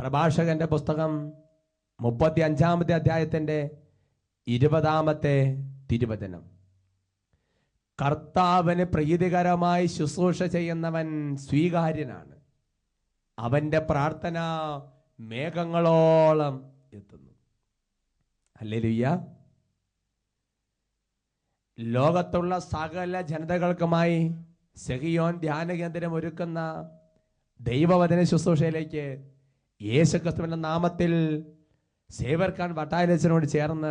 പ്രഭാഷകന്റെ പുസ്തകം 35-ാമത്തെ അധ്യായത്തിന്റെ 20-ാമത്തെ തിരുവചനം. കർത്താവിന് പ്രീതികരമായി ശുശ്രൂഷ ചെയ്യുന്നവൻ സ്വീകാര്യനാണ്, അവന്റെ പ്രാർത്ഥന മേഘങ്ങളോളം എത്തുന്നു. ഹല്ലേലൂയ. ലോകത്തുള്ള സകല ജനതകൾക്കുമായി സെഹിയോൻ ധ്യാന കേന്ദ്രം ഒരുക്കുന്ന ദൈവവചന ശുശ്രൂഷയിലേക്ക് യേശുക്രിസ്തുവിന്റെ നാമത്തിൽ സേവർക്കാൻ വട്ടായലച്ചനോട് ചേർന്ന്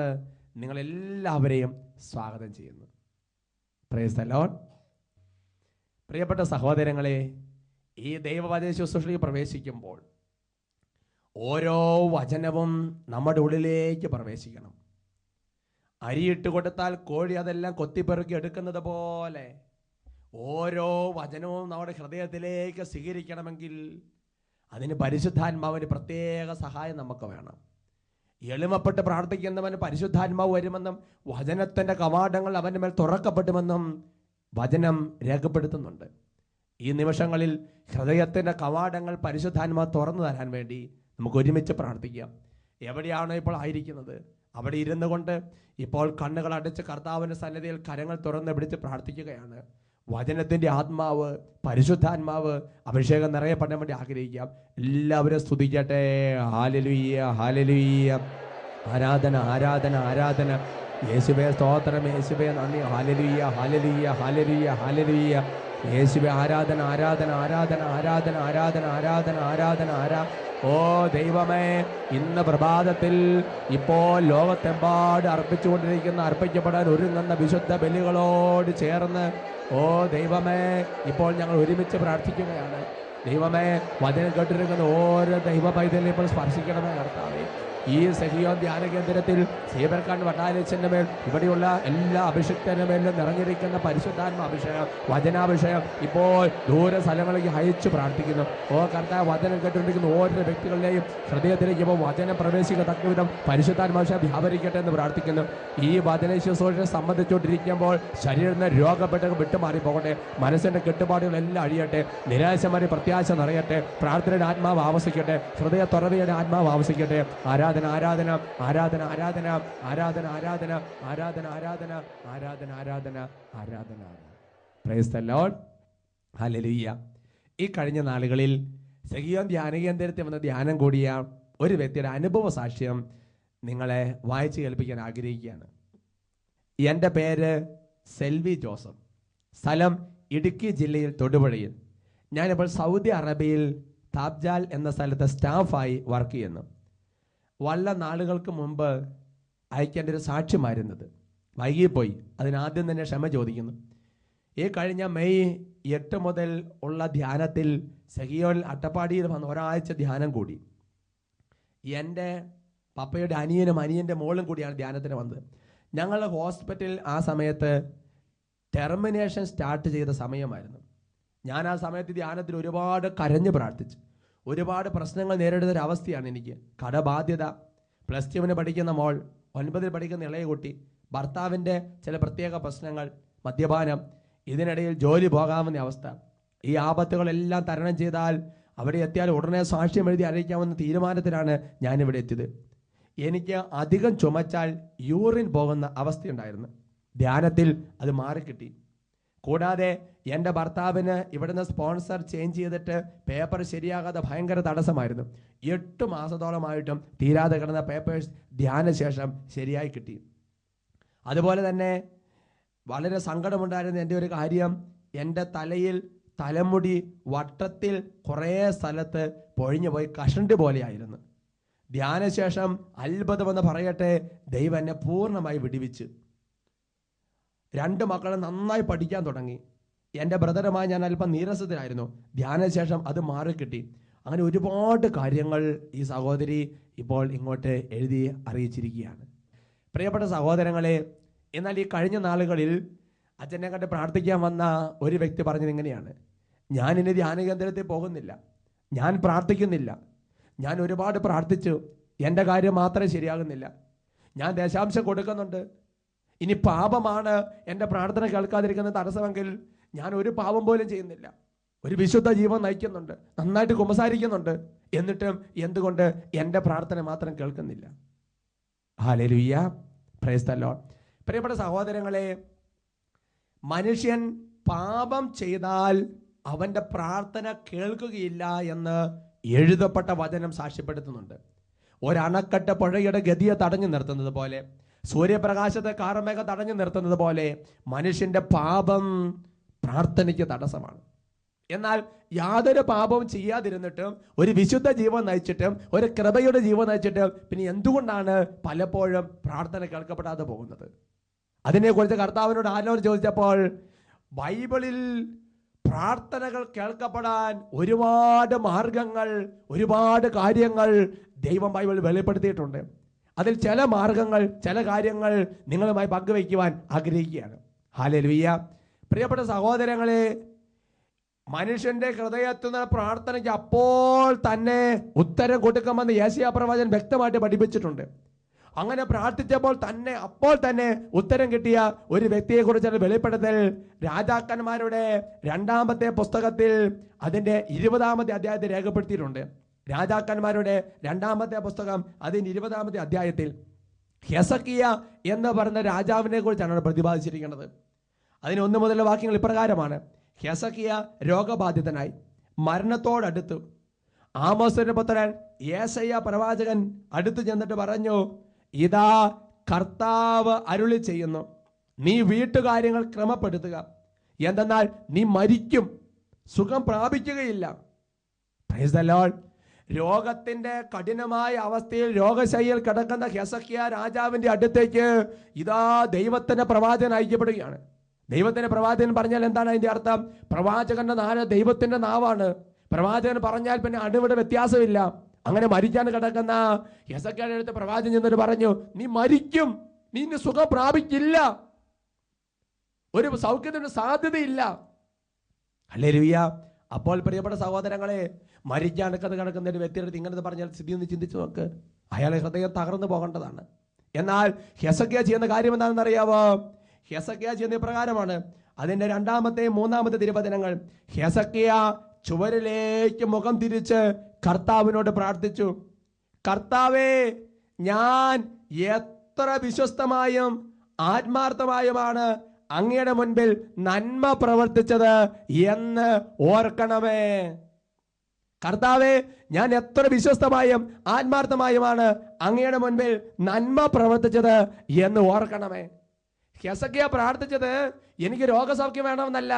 നിങ്ങളെല്ലാവരെയും സ്വാഗതം ചെയ്യുന്നു. Price the Lord. പ്രിയപ്പെട്ട സഹോദരങ്ങളെ, ഈ ദൈവവചന ശുശ്രൂഷയിൽ പ്രവേശിക്കുമ്പോൾ ഓരോ വചനവും നമ്മുടെ ഉള്ളിലേക്ക് പ്രവേശിക്കണം. അരിയിട്ട് കൊടുത്താൽ കോഴി അതെല്ലാം കൊത്തിപ്പെറുക്കി എടുക്കുന്നത് പോലെ ഓരോ വചനവും നമ്മുടെ ഹൃദയത്തിലേക്ക് സ്വീകരിക്കണമെങ്കിൽ അതിന് പരിശുദ്ധാത്മാവിന് പ്രത്യേക സഹായം നമുക്ക് വേണം. എളിമപ്പെട്ട് പ്രാർത്ഥിക്കുന്നവന് പരിശുദ്ധാത്മാവ് വരുമെന്നും വചനത്തിൻ്റെ കവാടങ്ങൾ അവൻ്റെ മേൽ തുറക്കപ്പെടുമെന്നും വചനം രേഖപ്പെടുത്തുന്നുണ്ട്. ഈ നിമിഷങ്ങളിൽ ഹൃദയത്തിൻ്റെ കവാടങ്ങൾ പരിശുദ്ധാത്മാവ് തുറന്നു തരാൻ വേണ്ടി നമുക്ക് ഒരുമിച്ച് പ്രാർത്ഥിക്കാം. എവിടെയാണോ ഇപ്പോൾ ആയിരിക്കുന്നത് അവിടെ ഇരുന്നു കൊണ്ട് ഇപ്പോൾ കണ്ണുകൾ അടച്ച് കർത്താവിൻ്റെ സന്നിധിയിൽ കരങ്ങൾ തുറന്ന് പിടിച്ച് പ്രാർത്ഥിക്കുകയാണ്. വചനത്തിൻ്റെ ആത്മാവ്, പരിശുദ്ധാത്മാവ് അഭിഷേകം നിറയപ്പെടാൻ വേണ്ടി ആഗ്രഹിക്കാം. എല്ലാവരും സ്തുതിക്കട്ടെ. ഹല്ലേലൂയ, ഹല്ലേലൂയ. ആരാധന, ആരാധന, ആരാധന. യേശുവേ സ്തോത്രം, യേശുവേ നന്ദി. ഹല്ലേലൂയ, ഹല്ലേലൂയ, ഹല്ലേലൂയ, ഹല്ലേലൂയ. യേശുവേ ആരാധന, ആരാധന, ആരാധന, ആരാധന, ആരാധന, ആരാധന, ആരാധന, ഓ ദൈവമേ, ഇന്ന് പ്രഭാതത്തിൽ ഇപ്പോൾ ലോകത്തെമ്പാട് അർപ്പിക്കപ്പെടാൻ ഒരുങ്ങുന്ന വിശുദ്ധ ബലികളോട് ചേർന്ന് ഓ ദൈവമേ, ഇപ്പോൾ ഞങ്ങൾ ഒരുമിച്ച് പ്രാർത്ഥിക്കുകയാണ്. ദൈവമേ, വചനം കേട്ടിരിക്കുന്ന ഓരോ ദൈവ പൈതലിനെ ഇപ്പോൾ സ്പർശിക്കണമേ കർത്താവേ. ഈ സെഹിയോൻ ധ്യാന കേന്ദ്രത്തിൽ സേവർക്കാൻ വട്ടാലച്ചൻ്റെ മേൽ ഇവിടെയുള്ള എല്ലാ അഭിഷിക്തന്റെ മേലും നിറഞ്ഞിരിക്കുന്ന പരിശുദ്ധാത്മ അഭിഷേകം, വചനാഭിഷേകം ഇപ്പോൾ ദൂര സ്ഥലങ്ങളിലേക്ക് അയച്ചു പ്രാർത്ഥിക്കുന്നു. ഓ കർത്താവ്, വചനം കേട്ടിരിക്കുന്ന ഓരോ വ്യക്തികളുടെയും ഹൃദയത്തിലേക്ക് ഇപ്പോൾ വചനം പ്രവേശിക്കത്തക്ക വിധം പരിശുദ്ധാത്മാഭിഷേകം വ്യാപരിക്കട്ടെ എന്ന് പ്രാർത്ഥിക്കുന്നു. ഈ വചന ശുശ്രൂഷയെ സംബന്ധിച്ചുകൊണ്ടിരിക്കുമ്പോൾ ശരീരത്തിന് രോഗപ്പെട്ടൊക്കെ വിട്ടുമാറിപ്പോകട്ടെ, മനസ്സിൻ്റെ കെട്ടുപാടുകളെല്ലാം അഴിയട്ടെ, നിരാശമാരി പ്രത്യാശ നിറയട്ടെ, പ്രാർത്ഥനയുടെ ആത്മാവ് ആവസിക്കട്ടെ, ഹൃദയ തുറവിയുടെ ആത്മാവ് ആവസിക്കട്ടെ. ആരാധന, ആരാധന, ആരാധന, ആരാധന, ആരാധന, ആരാധന, ആരാധന, ആരാധന, ആരാധന, ആരാധന, ആരാധന. Praise the Lord. ഹല്ലേലൂയ. ഈ കഴിഞ്ഞ നാളുകളിൽ സെഹിയോൻ ധ്യാന കേന്ദ്രത്തിൽ വന്ന ധ്യാനം കൂടിയ ഒരു വ്യക്തിയുടെ അനുഭവ സാക്ഷ്യം നിങ്ങളെ വായിച്ച് കേൾപ്പിക്കാൻ ആഗ്രഹിക്കുകയാണ്. എൻ്റെ പേര് സെൽവി ജോസഫ്, സ്ഥലം ഇടുക്കി ജില്ലയിൽ തൊടുപുഴയിൽ. ഞാനിപ്പോൾ സൗദി അറേബ്യയിൽ താബ്ജാൽ എന്ന സ്ഥലത്ത് സ്റ്റാഫായി വർക്ക് ചെയ്യുന്നു. വളരെ നാളുകൾക്ക് മുമ്പ് അയക്കേണ്ട ഒരു സാക്ഷ്യമായിരുന്നത്, വൈകിപ്പോയി. അതിനാദ്യം തന്നെ ക്ഷമ ചോദിക്കുന്നു. ഈ കഴിഞ്ഞ മെയ് 8 മുതൽ ഉള്ള ധ്യാനത്തിൽ സെഹിയോൻ അട്ടപ്പാടിയിൽ വന്ന് ഒരാഴ്ച ധ്യാനം കൂടി. എൻ്റെ പപ്പയുടെ അനിയനും അനിയൻ്റെ മോളും കൂടിയാണ് ധ്യാനത്തിന് വന്നത്. ഞങ്ങളുടെ ഹോസ്പിറ്റലിൽ ആ സമയത്ത് ടെർമിനേഷൻ സ്റ്റാർട്ട് ചെയ്ത സമയമായിരുന്നു. ഞാൻ ആ സമയത്ത് ധ്യാനത്തിൽ ഒരുപാട് കരഞ്ഞ് പ്രാർത്ഥിച്ചു. ഒരുപാട് പ്രശ്നങ്ങൾ നേരിടുന്ന ഒരു അവസ്ഥയാണ് എനിക്ക്. കടബാധ്യത, +2 പഠിക്കുന്ന മോൾ, 9 പഠിക്കുന്ന ഇളയ കുട്ടി, ഭർത്താവിൻ്റെ ചില പ്രത്യേക പ്രശ്നങ്ങൾ, മദ്യപാനം, ഇതിനിടയിൽ ജോലി പോകാവുന്ന അവസ്ഥ. ഈ ആപത്തുകളെല്ലാം തരണം ചെയ്താൽ അവിടെ എത്തിയാൽ ഉടനെ സാക്ഷ്യം എഴുതി അറിയിക്കാമെന്ന തീരുമാനത്തിലാണ് ഞാനിവിടെ എത്തിയത്. എനിക്ക് അധികം ചുമച്ചാൽ യൂറിൻ പോകുന്ന അവസ്ഥയുണ്ടായിരുന്നു. ധ്യാനത്തിൽ അത് മാറിക്കിട്ടി. കൂടാതെ എൻ്റെ ഭർത്താവിന് ഇവിടുന്ന് സ്പോൺസർ ചേഞ്ച് ചെയ്തിട്ട് പേപ്പർ ശരിയാകാതെ ഭയങ്കര തടസ്സമായിരുന്നു. 8 മാസത്തോളമായിട്ടും തീരാതെ കിടന്ന പേപ്പേഴ്സ് ധ്യാനശേഷം ശരിയായി കിട്ടി. അതുപോലെ തന്നെ വളരെ സങ്കടമുണ്ടായിരുന്ന എൻ്റെ ഒരു കാര്യം, എൻ്റെ തലയിൽ തലമുടി വട്ടത്തിൽ കുറേ സ്ഥലത്ത് പൊഴിഞ്ഞു പോയി കഷണ്ടി പോലെയായിരുന്നു. ധ്യാനശേഷം അത്ഭുതമെന്ന് പറയട്ടെ, ദൈവം എന്നെ പൂർണ്ണമായി വിടുവിച്ച്. 2 മക്കളും നന്നായി പഠിക്കാൻ തുടങ്ങി. എൻ്റെ ബ്രദറുമായി ഞാൻ അല്പം നീരസത്തിലായിരുന്നു. ധ്യാനശേഷം അത് മാറിക്കിട്ടി. അങ്ങനെ ഒരുപാട് കാര്യങ്ങൾ ഈ സഹോദരി ഇപ്പോൾ ഇങ്ങോട്ട് എഴുതി അറിയിച്ചിരിക്കുകയാണ്. പ്രിയപ്പെട്ട സഹോദരങ്ങളെ, എന്നാൽ ഈ കഴിഞ്ഞ നാളുകളിൽ അച്ഛനെ കണ്ട് പ്രാർത്ഥിക്കാൻ വന്ന ഒരു വ്യക്തി പറഞ്ഞത് ഇങ്ങനെയാണ്: ഞാൻ ഇനി ധ്യാന കേന്ദ്രത്തിൽ പോകുന്നില്ല, ഞാൻ പ്രാർത്ഥിക്കുന്നില്ല, ഞാൻ ഒരുപാട് പ്രാർത്ഥിച്ചു, എൻ്റെ കാര്യം മാത്രമേ ശരിയാകുന്നില്ല, ഞാൻ ദശാംശം കൊടുക്കുന്നുണ്ട്, ഇനി പാപമാണ് എൻ്റെ പ്രാർത്ഥന കേൾക്കാതിരിക്കുന്ന തടസ്സമെങ്കിൽ ഞാൻ ഒരു പാപം പോലും ചെയ്യുന്നില്ല, ഒരു വിശുദ്ധ ജീവൻ നയിക്കുന്നുണ്ട്, നന്നായിട്ട് കുമ്പസാരിക്കുന്നുണ്ട്, എന്നിട്ടും എന്തുകൊണ്ട് എൻ്റെ പ്രാർത്ഥന മാത്രം കേൾക്കുന്നില്ല? Hallelujah, price the Lord. പ്രിയപ്പെട്ട സഹോദരങ്ങളെ, മനുഷ്യൻ പാപം ചെയ്താൽ അവൻ്റെ പ്രാർത്ഥന കേൾക്കുകയില്ല എന്ന് എഴുതപ്പെട്ട വചനം സാക്ഷ്യപ്പെടുത്തുന്നുണ്ട്. ഒരണക്കെട്ട് പുഴയുടെ ഗതിയെ തടഞ്ഞു നിർത്തുന്നത് പോലെ, സൂര്യപ്രകാശത്തെ കാർമേഘം തടഞ്ഞു നിർത്തുന്നത് പോലെ മനുഷ്യന്റെ പാപം പ്രാർത്ഥനയ്ക്ക് തടസ്സമാണ്. എന്നാൽ യാതൊരു പാപവും ചെയ്യാതിരുന്നിട്ടും ഒരു വിശുദ്ധ ജീവൻ നയിച്ചിട്ടും ഒരു കൃപയുടെ ജീവൻ നയിച്ചിട്ടും പിന്നെ എന്തുകൊണ്ടാണ് പലപ്പോഴും പ്രാർത്ഥന കേൾക്കപ്പെടാതെ പോകുന്നത്? അതിനെക്കുറിച്ച് കർത്താവിനോട് ആരോട് ചോദിച്ചപ്പോൾ, ബൈബിളിൽ പ്രാർത്ഥനകൾ കേൾക്കപ്പെടാൻ ഒരുപാട് മാർഗങ്ങൾ, ഒരുപാട് കാര്യങ്ങൾ ദൈവം ബൈബിളിൽ വെളിപ്പെടുത്തിയിട്ടുണ്ട്. അതിൽ ചില മാർഗങ്ങൾ, ചില കാര്യങ്ങൾ നിങ്ങളുമായി പങ്കുവയ്ക്കുവാൻ ആഗ്രഹിക്കുകയാണ്. ഹല്ലേലൂയ. പ്രിയപ്പെട്ട സഹോദരങ്ങളെ, മനുഷ്യന്റെ ഹൃദയത്തിൽ നിന്ന് പ്രാർത്ഥനയ്ക്ക് അപ്പോൾ തന്നെ ഉത്തരം കൊടുക്കുമെന്ന് യെശയ്യാ പ്രവാചകൻ വ്യക്തമായിട്ട് പഠിപ്പിച്ചിട്ടുണ്ട്. അങ്ങനെ പ്രാർത്ഥിച്ചപ്പോൾ തന്നെ അപ്പോൾ തന്നെ ഉത്തരം കിട്ടിയ ഒരു വ്യക്തിയെ കുറിച്ചുള്ള വെളിപ്പെടുത്തൽ രാജാക്കന്മാരുടെ 2-ാമത്തെ പുസ്തകത്തിൽ അതിന്റെ 20-ാമത്തെ അധ്യായത്തിൽ രേഖപ്പെടുത്തിയിട്ടുണ്ട്. രാജാക്കന്മാരുടെ 2-ാമത്തെ പുസ്തകം അതിന്റെ 20-ാമത്തെ അധ്യായത്തിൽ ഹെസക്കിയ എന്ന് പറയുന്ന രാജാവിനെ കുറിച്ചാണ് പ്രതിപാദിച്ചിരിക്കുന്നത്. അതിന് 1 മുതലുള്ള വാക്യങ്ങൾ ഇപ്രകാരമാണ്: ഹെസക്കിയ രോഗബാധിതനായി മരണത്തോടടുത്തു. ആമോസിന്റെ പുത്രൻ യെശയ്യാ പ്രവാചകൻ അടുത്ത് ചെന്നിട്ട് പറഞ്ഞു, ഇതാ കർത്താവ് അരുളി ചെയ്യുന്നു, നീ വീട്ടുകാര്യങ്ങൾ ക്രമപ്പെടുത്തുക, എന്തെന്നാൽ നീ മരിക്കും, സുഖം പ്രാപിക്കുകയില്ല. Price the Lord. രോഗത്തിന്റെ കഠിനമായ അവസ്ഥയിൽ രോഗശയ്യയിൽ കിടക്കുന്ന ഹെസക്കിയ രാജാവിന്റെ അടുത്തേക്ക് ഇതാ ദൈവത്തിന്റെ പ്രവാചകൻ അയക്കപ്പെടുകയാണ്. ദൈവത്തിന്റെ പ്രവാചകൻ പറഞ്ഞാൽ എന്താണ് അതിന്റെ അർത്ഥം? പ്രവാചകന്റെ നാവ് ദൈവത്തിന്റെ നാവാണ്. പ്രവാചകൻ പറഞ്ഞാൽ പിന്നെ അണുവിടെ വ്യത്യാസമില്ല. അങ്ങനെ മരിക്കാൻ കിടക്കുന്ന ഹെസക്കിയയുടെ അടുത്ത് പ്രവാചകൻ ചെന്നിട്ട് പറഞ്ഞു, നീ മരിക്കും, നീ സുഖം പ്രാപിക്കില്ല, ഒരു സൗഖ്യത്തിന് സാധ്യതയില്ല. ഹല്ലേലൂയ. അപ്പോൾ പ്രിയപ്പെട്ട സഹോദരങ്ങളെ, മരിക്കാൻ കിടക്കുന്ന ഒരു വ്യക്തിയുടെ ഇങ്ങനെ പറഞ്ഞാൽ സ്ഥിതി ഒന്ന് ചിന്തിച്ചു നോക്ക്. അയാളെ ഹൃദയം തകർന്നു പോകേണ്ടതാണ്. എന്നാൽ ഹെസക്കിയ ചെയ്യുന്ന കാര്യം എന്താണെന്ന് അറിയാവോ? ഹെസക്കിയ ചെയ്യുന്ന പ്രകാരമാണ്. അതിന്റെ 2-ാമത്തെ 3-ാമത്തെ തിരുവചനങ്ങൾ. ഹെസക്കിയ ചുവരിലേക്ക് മുഖം തിരിച്ച് കർത്താവിനോട് പ്രാർത്ഥിച്ചു, കർത്താവേ, ഞാൻ എത്ര വിശ്വസ്തമായും ആത്മാർത്ഥമായുമാണ് അങ്ങയുടെ മുൻപിൽ നന്മ പ്രവർത്തിച്ചത് എന്ന് ഓർക്കണമേ. കർത്താവേ, ഞാൻ എത്ര വിശ്വസ്തമായും ആത്മാർത്ഥമായുമാണ് അങ്ങയുടെ മുൻപിൽ നന്മ പ്രവർത്തിച്ചത് എന്ന് ഓർക്കണമേ. ഹെസക്കിയ പ്രാർത്ഥിച്ചത് എനിക്ക് രോഗസൗഖ്യം വേണമെന്നല്ല.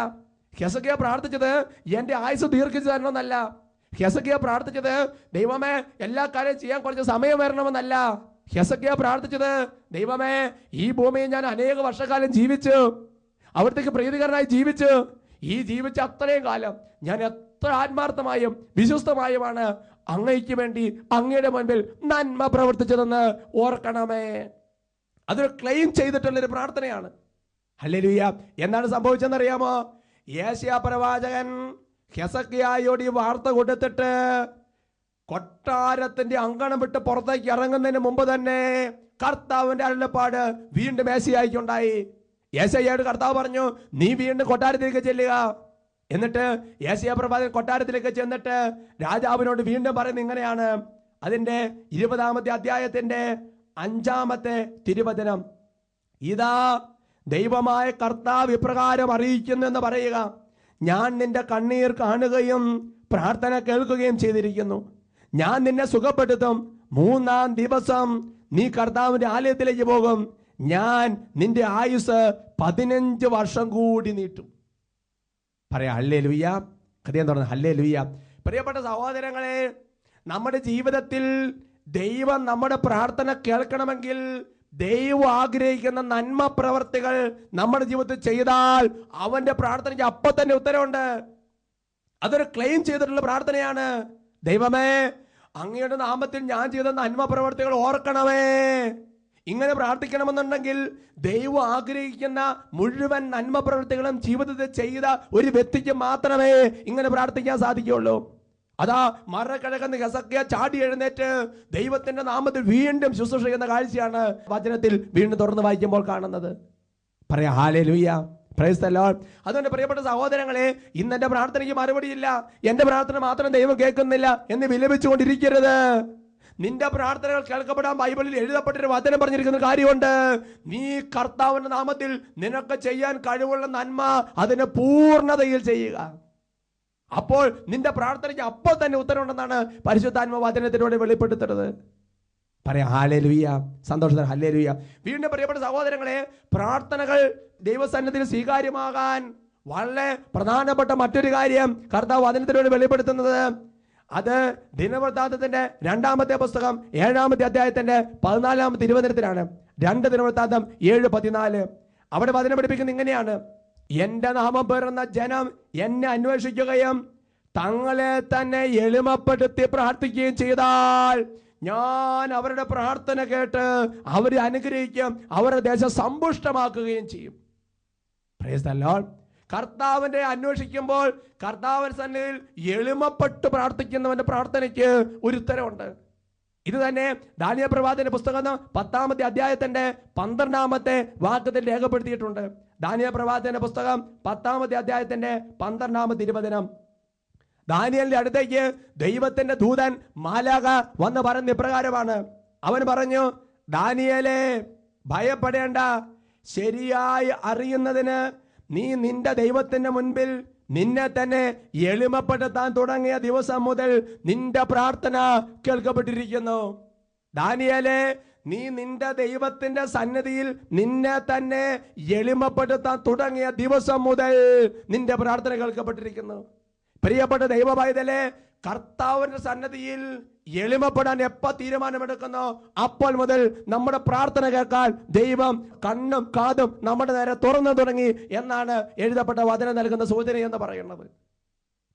ഹെസക്കിയ പ്രാർത്ഥിച്ചത് എന്റെ ആയുസ് ദീർഘിച്ചു തരണമെന്നല്ല. ഹെസക്കിയ പ്രാർത്ഥിച്ചത് ദൈവമേ എല്ലാ കാര്യം ചെയ്യാൻ കുറച്ച് സമയം വരണമെന്നല്ല. ഹെസക്കിയ പ്രാർത്ഥിച്ചത് ദൈവമേ, ഈ ഭൂമിയിൽ ഞാൻ അനേക വർഷക്കാലം ജീവിച്ചു, അവിടത്തേക്ക് പ്രീതികരനായി ജീവിച്ചു. ഈ ജീവിച്ച അത്രയും കാലം ഞാൻ എത്ര ആത്മാർത്ഥമായും വിശ്വസ്തമായുമാണ് അങ്ങയ്ക്ക് വേണ്ടി അങ്ങയുടെ മുൻപിൽ നന്മ പ്രവർത്തിച്ചതെന്ന് ഓർക്കണമേ. അതൊരു ക്ലെയിം ചെയ്തിട്ടുള്ളൊരു പ്രാർത്ഥനയാണ്. ഹല്ലേലൂയ. എന്താണ് സംഭവിച്ചെന്നറിയാമോ? യെശയ്യാ പ്രവാചകൻ ഹെസക്കിയായോട് ഈ വാർത്ത കൊടുത്തിട്ട് കൊട്ടാരത്തിന്റെ അങ്കണം വിട്ട് പുറത്തേക്ക് ഇറങ്ങുന്നതിന് മുമ്പ് തന്നെ കർത്താവിന്റെ അരുളപ്പാട് വീണ്ടും യെശയ്യായ്ക്കുണ്ടായി. യെശയ്യായോട് കർത്താവ് പറഞ്ഞു, നീ വീണ്ടും കൊട്ടാരത്തിലേക്ക് ചെല്ലുക. എന്നിട്ട് യെശയ്യാ പ്രവാചകൻ കൊട്ടാരത്തിലേക്ക് ചെന്നിട്ട് രാജാവിനോട് വീണ്ടും പറയുന്നത് ഇങ്ങനെയാണ്. അതിന്റെ 20-ാമത്തെ അധ്യായത്തിന്റെ 5-ാമത്തെ തിരുവചനം. ഇതാ ദൈവമായ കർത്താവ് ഇപ്രകാരം അറിയിക്കുന്നു എന്ന് പറയുക, ഞാൻ നിന്റെ കണ്ണീർ കാണുകയും പ്രാർത്ഥന കേൾക്കുകയും ചെയ്തിരിക്കുന്നു. ഞാൻ നിന്നെ സുഖപ്പെടുത്തും. 3-ാം ദിവസം നീ കർത്താവിന്റെ ആലയത്തിലേക്ക് പോകും. ഞാൻ നിന്റെ ആയുസ് 15 വർഷം കൂടി നീട്ടും. പറയാ ഹല്ലേലൂയ. കഥയം തുറന്ന് ഹല്ലേലൂയ. പ്രിയപ്പെട്ട സഹോദരങ്ങളെ, നമ്മുടെ ജീവിതത്തിൽ ദൈവം നമ്മുടെ പ്രാർത്ഥന കേൾക്കണമെങ്കിൽ ദൈവം ആഗ്രഹിക്കുന്ന നന്മ പ്രവർത്തികൾ നമ്മുടെ ജീവിതത്തിൽ ചെയ്താൽ അവന്റെ പ്രാർത്ഥനയ്ക്ക് അപ്പൊ തന്നെ ഉത്തരവുണ്ട്. അതൊരു ക്ലെയിം ചെയ്തിട്ടുള്ള പ്രാർത്ഥനയാണ്. ദൈവമേ, അങ്ങയുടെ നാമത്തിൽ ഞാൻ ചെയ്ത നന്മ പ്രവർത്തികൾ ഓർക്കണമേ. ഇങ്ങനെ പ്രാർത്ഥിക്കണമെന്നുണ്ടെങ്കിൽ ദൈവം ആഗ്രഹിക്കുന്ന മുഴുവൻ നന്മ പ്രവർത്തികളും ജീവിതത്തിൽ ചെയ്ത ഒരു വ്യക്തിക്ക് മാത്രമേ ഇങ്ങനെ പ്രാർത്ഥിക്കാൻ സാധിക്കുകയുള്ളൂ. അതാ മറക്കിടക്കുന്ന ഹെസക്കിയ ചാടി എഴുന്നേറ്റ് ദൈവത്തിന്റെ നാമത്തിൽ വീണ്ടും ശുശ്രൂഷ ചെയ്യുന്ന കാഴ്ചയാണ് വചനത്തിൽ വീണ്ടും തുറന്ന് വായിക്കുമ്പോൾ കാണുന്നത്. പറയാ ഹല്ലേലൂയ. Price the Lord. അതുകൊണ്ട് പ്രിയപ്പെട്ട സഹോദരങ്ങളെ, ഇന്ന് എന്റെ പ്രാർത്ഥനയ്ക്ക് മറുപടിയില്ല, എന്റെ പ്രാർത്ഥന മാത്രം ദൈവം കേൾക്കുന്നില്ല എന്ന് വിലപിച്ചുകൊണ്ടിരിക്കരുത്. നിന്റെ പ്രാർത്ഥനകൾ കേൾക്കപ്പെടാൻ ബൈബിളിൽ എഴുതപ്പെട്ടൊരു വചനം പറഞ്ഞിരിക്കുന്ന കാര്യമുണ്ട്. നീ കർത്താവിന്റെ നാമത്തിൽ നിനക്ക് ചെയ്യാൻ കഴിവുള്ള നന്മ അതിന് പൂർണ്ണതയിൽ ചെയ്യുക. അപ്പോൾ നിന്റെ പ്രാർത്ഥനയ്ക്ക് അപ്പോൾ തന്നെ ഉത്തരവുണ്ടെന്നാണ് പരിശുദ്ധാത്മ വചനത്തിലൂടെ വെളിപ്പെടുത്തുന്നത്. പറയാം ഹല്ലേലൂയ, സന്തോഷത്തിന് ഹല്ലേലൂയ. വീണ്ടും പ്രിയപ്പെട്ട സഹോദരങ്ങളെ, പ്രാർത്ഥനകൾ ദൈവസന്നിധിയിൽ സ്വീകാര്യമാകാൻ വളരെ പ്രധാനപ്പെട്ട മറ്റൊരു കാര്യം കർത്താവ് വചനത്തിലൂടെ വെളിപ്പെടുത്തുന്നത്, അത് ദിനവൃത്താന്തത്തിന്റെ 2-ാമത്തെ പുസ്തകം 7-ാമത്തെ അധ്യായത്തിന്റെ 14-ാമത്തെ തിരുവചനത്തിലാണ്. 2 ദിനവൃത്താന്തം 7:14. അവിടെ വചനം പഠിപ്പിക്കുന്നത് ഇങ്ങനെയാണ്: എന്റെ നാമം പേറുന്ന ജനം എന്നെ അന്വേഷിക്കുകയും തങ്ങളെ തന്നെ എളിമപ്പെടുത്തി പ്രാർത്ഥിക്കുകയും ചെയ്താൽ ഞാൻ അവരുടെ പ്രാർത്ഥന കേട്ട് അവരെ അനുഗ്രഹിക്കും, അവരുടെ ദേശം സമ്പുഷ്ടമാക്കുകയും ചെയ്യും. Price the Lord. കർത്താവിനെ അന്വേഷിക്കുമ്പോൾ കർത്താവിന്റെ സന്നിധിയിൽ എളിമപ്പെട്ട് പ്രാർത്ഥിക്കുന്നവന്റെ പ്രാർത്ഥനയ്ക്ക് ഒരു ഉത്തരവുണ്ട്. ഇത് തന്നെ ദാനിയേൽ പ്രവാചകന്റെ പുസ്തകം 10-ാമത്തെ അധ്യായത്തിന്റെ 12-ാമത്തെ വാക്യത്തിൽ രേഖപ്പെടുത്തിയിട്ടുണ്ട്. ദാനിയേൽ പ്രവാചകന്റെ പുസ്തകം 10-ാമത്തെ അധ്യായത്തിന്റെ 12-ാമത്തെ തിരുവചനം. ദാനിയേലിന്റെ അടുത്തേക്ക് ദൈവത്തിന്റെ ദൂതൻ മാലാഖ വന്ന് പറയുന്ന ഇപ്രകാരമാണ്. അവൻ പറഞ്ഞു, ദാനിയേലേ, ഭയപ്പെടേണ്ട. ശരിയായി അറിയുന്നതിന് നീ നിന്റെ ദൈവത്തിന്റെ മുൻപിൽ നിന്നെ തന്നെ എളിമപ്പെടുത്താൻ തുടങ്ങിയ ദിവസം മുതൽ നിന്റെ പ്രാർത്ഥന കേൾക്കപ്പെട്ടിരിക്കുന്നു. ദാനിയേലേ, നീ നിന്റെ ദൈവത്തിന്റെ സന്നിധിയിൽ നിന്നെ തന്നെ എളിമപ്പെടുത്താൻ തുടങ്ങിയ ദിവസം മുതൽ നിന്റെ പ്രാർത്ഥന കേൾക്കപ്പെട്ടിരിക്കുന്നു. പ്രിയപ്പെട്ട ദൈവ പൈതലേ, കർത്താവിന്റെ സന്നിധിയിൽ എളിമപ്പെടാൻ എപ്പോൾ തീരുമാനമെടുക്കുന്നോ അപ്പോൾ മുതൽ നമ്മുടെ പ്രാർത്ഥന കേൾക്കാൻ ദൈവം കണ്ണും കാതും നമ്മുടെ നേരെ തുറന്നു തുടങ്ങി എന്നാണ് എഴുതപ്പെട്ട വചനം നൽകുന്ന സൂചന എന്ന് പറയുന്നത്.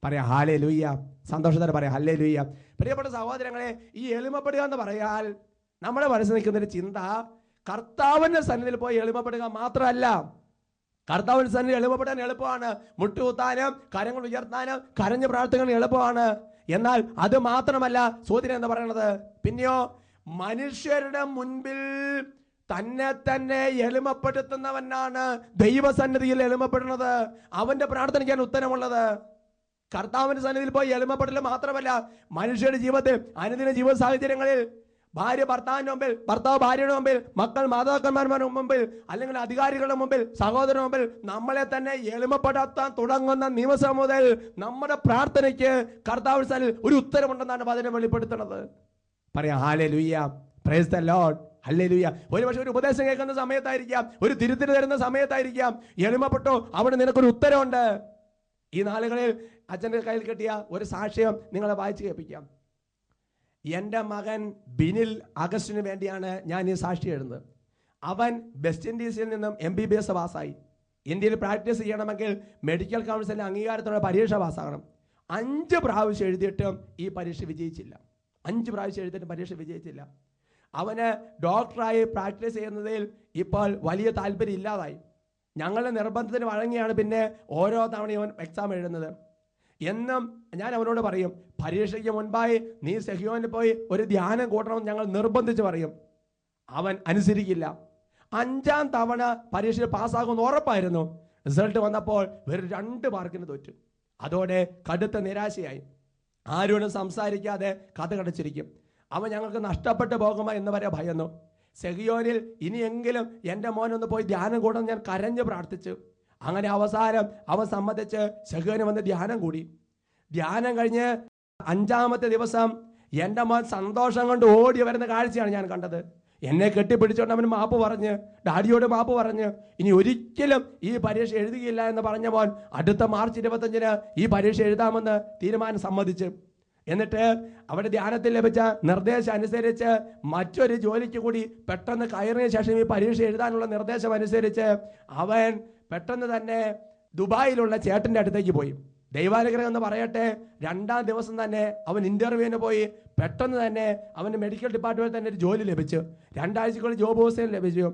പറയാം ഹല്ലേലൂയ, സന്തോഷത്തോടെ പറയാം ഹല്ലേലൂയ. പ്രിയപ്പെട്ട സഹോദരങ്ങളെ, ഈ എളിമപ്പെടുക എന്ന് പറയാൽ നമ്മുടെ മനസ്സിൽ നിൽക്കുന്നൊരു ചിന്ത കർത്താവിന്റെ സന്നിധിയിൽ പോയി എളിമപ്പെടുക മാത്രമല്ല. കർത്താവിന്റെ സന്നിധിയിൽ എളിമപ്പെടാൻ എളുപ്പമാണ്, മുട്ടുകുത്താനും കരങ്ങൾ ഉയർത്താനും കരഞ്ഞ് പ്രാർത്ഥിക്കാൻ എളുപ്പമാണ്. എന്നാൽ അത് മാത്രമല്ല സൂചന എന്ന് പറയുന്നത്. പിന്നെയോ, മനുഷ്യരുടെ മുൻപിൽ തന്നെ തന്നെ എളിമപ്പെടുത്തുന്നവനാണ് ദൈവസന്നിധിയിൽ എളിമപ്പെടുന്നത്. അവന്റെ പ്രാർത്ഥനയ്ക്കാണ് ഉത്തരമുള്ളത്. കർത്താവിന്റെ സന്നിധിയിൽ പോയി എളിമപ്പെടൽ മാത്രമല്ല, മനുഷ്യരുടെ ജീവിതത്തിൽ അനുദിന ജീവിത സാഹചര്യങ്ങളിൽ ഭാര്യ ഭർത്താവിന്റെ മുമ്പിൽ, ഭർത്താവ് ഭാര്യയുടെ മുമ്പിൽ, മക്കൾ മാതാപിതാക്കന്മാരുടെ മുമ്പിൽ, അല്ലെങ്കിൽ അധികാരികളുടെ മുമ്പിൽ, സഹോദരന്റെ മുമ്പിൽ നമ്മളെ തന്നെ എളിമപ്പെടുത്താൻ തുടങ്ങുന്ന നിമിഷം മുതൽ നമ്മുടെ പ്രാർത്ഥനയ്ക്ക് കർത്താവിന്റെ സന്നിധിയിൽ ഒരു ഉത്തരമുണ്ടെന്നാണ് വചനം വെളിപ്പെടുത്തുന്നത്. പറയാം hallelujah, price the Lord, hallelujah. ഒരുപക്ഷെ ഒരു ഉപദേശം കേൾക്കുന്ന സമയത്തായിരിക്കാം, ഒരു തിരുത്തൽ തരുന്ന സമയത്തായിരിക്കാം, എളിമപ്പെട്ടോ, അവിടെ നിനക്കൊരു ഉത്തരവുണ്ട്. ഈ നാളുകളിൽ അച്ഛൻ്റെ കയ്യിൽ കിട്ടിയ ഒരു സാക്ഷ്യം നിങ്ങളെ വായിച്ചു കേൾപ്പിക്കാം. എൻ്റെ മകൻ ബിനിൽ അഗസ്റ്റിന് വേണ്ടിയാണ് ഞാൻ ഈ സാക്ഷി എഴുതുന്നത്. അവൻ വെസ്റ്റ് ഇൻഡീസിൽ നിന്നും MBBS പാസ്സായി. ഇന്ത്യയിൽ പ്രാക്ടീസ് ചെയ്യണമെങ്കിൽ മെഡിക്കൽ കൗൺസിലിൻ്റെ അംഗീകാരത്തോടെ പരീക്ഷ പാസ്സാകണം. 5 പ്രാവശ്യം എഴുതിയിട്ടും ഈ പരീക്ഷ വിജയിച്ചില്ല. 5 പ്രാവശ്യം എഴുതിയിട്ടും പരീക്ഷ വിജയിച്ചില്ല. അവന് ഡോക്ടറായി പ്രാക്ടീസ് ചെയ്യുന്നതിൽ ഇപ്പോൾ വലിയ താല്പര്യം ഇല്ലാതായി. ഞങ്ങളുടെ നിർബന്ധത്തിന് വഴങ്ങിയാണ് പിന്നെ ഓരോ തവണയും അവൻ എക്സാം എഴുതുന്നത്. എന്നും ഞാൻ അവനോട് പറയും, പരീക്ഷയ്ക്ക് മുൻപായി നീ സെഹിയോനിൽ പോയി ഒരു ധ്യാനം കൂട്ടണമെന്ന് ഞങ്ങൾ നിർബന്ധിച്ച് പറയും. അവൻ അനുസരിക്കില്ല. 5-ാം തവണ പരീക്ഷയിൽ പാസ്സാകുമെന്ന് ഉറപ്പായിരുന്നു. റിസൾട്ട് വന്നപ്പോൾ വെറും 2 മാർക്കിന് തോറ്റു. അതോടെ കടുത്ത നിരാശയായി. ആരോടും സംസാരിക്കാതെ കഥ കടച്ചിരിക്കും. അവൻ ഞങ്ങൾക്ക് നഷ്ടപ്പെട്ടു പോകുമോ എന്ന് വരെ ഭയന്നു. സെഹിയോനിൽ ഇനിയെങ്കിലും എൻ്റെ മോനൊന്ന് പോയി ധ്യാനം കൂടണം ഞാൻ കരഞ്ഞ് പ്രാർത്ഥിച്ചു. അങ്ങനെ അവസാനം അവൻ സമ്മതിച്ച് സെഹിയോനിൽ വന്ന് ധ്യാനം കൂടി. ധ്യാനം കഴിഞ്ഞ് 5-ാമത്തെ ദിവസം എൻ്റെ മോൻ സന്തോഷം കൊണ്ട് ഓടി വരുന്ന കാഴ്ചയാണ് ഞാൻ കണ്ടത്. എന്നെ കെട്ടിപ്പിടിച്ചുകൊണ്ട് അവന് മാപ്പ് പറഞ്ഞ്, ഡാഡിയോട് മാപ്പ് പറഞ്ഞ് ഇനി ഒരിക്കലും ഈ പരീക്ഷ എഴുതുകയില്ല എന്ന് പറഞ്ഞ മോൻ അടുത്ത മാർച്ച് 25-ന് ഈ പരീക്ഷ എഴുതാമെന്ന് തീരുമാനം സമ്മതിച്ചു. എന്നിട്ട് അവിടെ ധ്യാനത്തിൽ ലഭിച്ച നിർദ്ദേശം അനുസരിച്ച് മറ്റൊരു ജോലിക്ക് കൂടി പെട്ടെന്ന് കയറിയ ശേഷം ഈ പരീക്ഷ എഴുതാനുള്ള നിർദ്ദേശം അനുസരിച്ച് അവൻ പെട്ടെന്ന് തന്നെ ദുബായിലുള്ള ചേട്ടൻ്റെ അടുത്തേക്ക് പോയി. ദൈവാനുഗ്രഹം എന്ന് പറയട്ടെ, 2-ാം ദിവസം തന്നെ അവൻ ഇന്റർവ്യൂവിന് പോയി. പെട്ടെന്ന് തന്നെ അവന് മെഡിക്കൽ ഡിപ്പാർട്ട്മെന്റിൽ തന്നെ ഒരു ജോലി ലഭിച്ചു. 2 ആഴ്ചക്കുള്ളിൽ ജോബ് ഓഫീസിൽ ലഭിച്ചു.